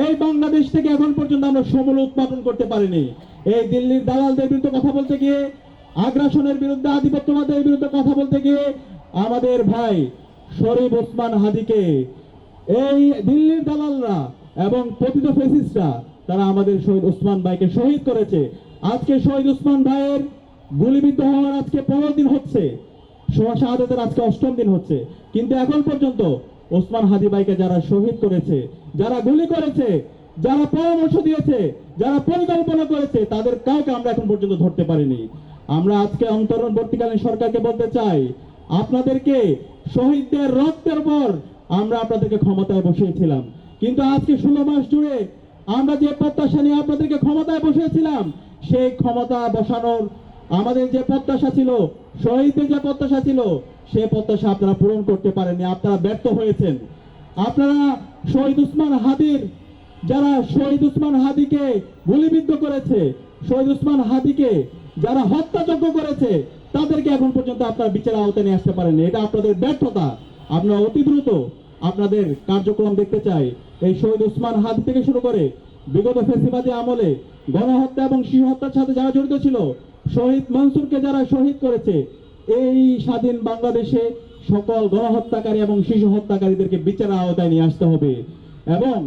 এই বাংলাদেশ থেকে এখন পর্যন্ত আমরা সমূল উৎপাদন করতে পারিনি। এই দিল্লির দালালদের বিরুদ্ধে কথা বলতে গিয়ে, আগ্রাসনের বিরুদ্ধে, আধিপত্যবাদের বিরুদ্ধে কথা বলতে গিয়ে আমাদের ভাই শরীফ ওসমান হাদিকে এই দিল্লির দালালরা এবং পতিত ফ্যাসিস্টরা তারা আমাদের শহীদ ওসমান ভাইকে শহীদ করেছে। আজকে শহীদ ওসমান ভাইয়ের গুলিবিদ্ধ হওয়ার আজকে 15 দিন হচ্ছে, শাহাদাতের আজকে 8ম দিন হচ্ছে, কিন্তু এখন পর্যন্ত ওসমান হাদি ভাইকে যারা শহীদ করেছে, যারা গুলি করেছে, যারা পরামর্শ দিয়েছে, যারা পরিকল্পনা করেছে, তাদের কাউকে আমরা এখন পর্যন্ত ধরতে পারিনি। আমরা আজকে অন্তর্বর্তীকালীন সরকারকে বলতে চাই, আপনাদেরকে শহীদদের রক্তের উপর আমরা আপনাদেরকে ক্ষমতায় বসিয়েছিলাম, কিন্তু আজকে 16 মাস জুড়ে আমরা যে প্রত্যাশা নিয়ে আপনাদেরকে ক্ষমতায় বসিয়েছিলাম, সেই ক্ষমতা বসানোর আমাদের যে প্রত্যাশা ছিল, শহীদদের যে প্রত্যাশা ছিল, সেই প্রত্যাশা আপনারা পূরণ করতে পারেননি, আপনারা ব্যর্থ হয়েছেন। আপনারা শহীদ ওসমান হাদির, যারা শহীদ ওসমান হাদিকে গুলিবিদ্ধ করেছে, শহীদ ওসমান হাদিকে যারা হত্যাযজ্ঞ করেছে, তাদেরকে এখন পর্যন্ত আপনারা বিচারের আওতায় নিয়ে আসতে পারেননি। এটা আপনাদের ব্যর্থতা। আপনারা অতি দ্রুত আপনাদের কার্যক্রম দেখতে চাই। এই শহীদ ওসমান হাদি থেকে শুরু করে বিগত ফ্যাসিবাদী আমলে গণহত্যা এবং শিশু হত্যার সাথে যারা জড়িত ছিল, শহীদ মনসুরকে যারা শহীদ করেছে, এই স্বাধীন বাংলাদেশে সকল গণহত্যাকারী এবং শিশু হত্যাকারীদেরকে বিচারের আওতায় নিয়ে আসতে হবে এবং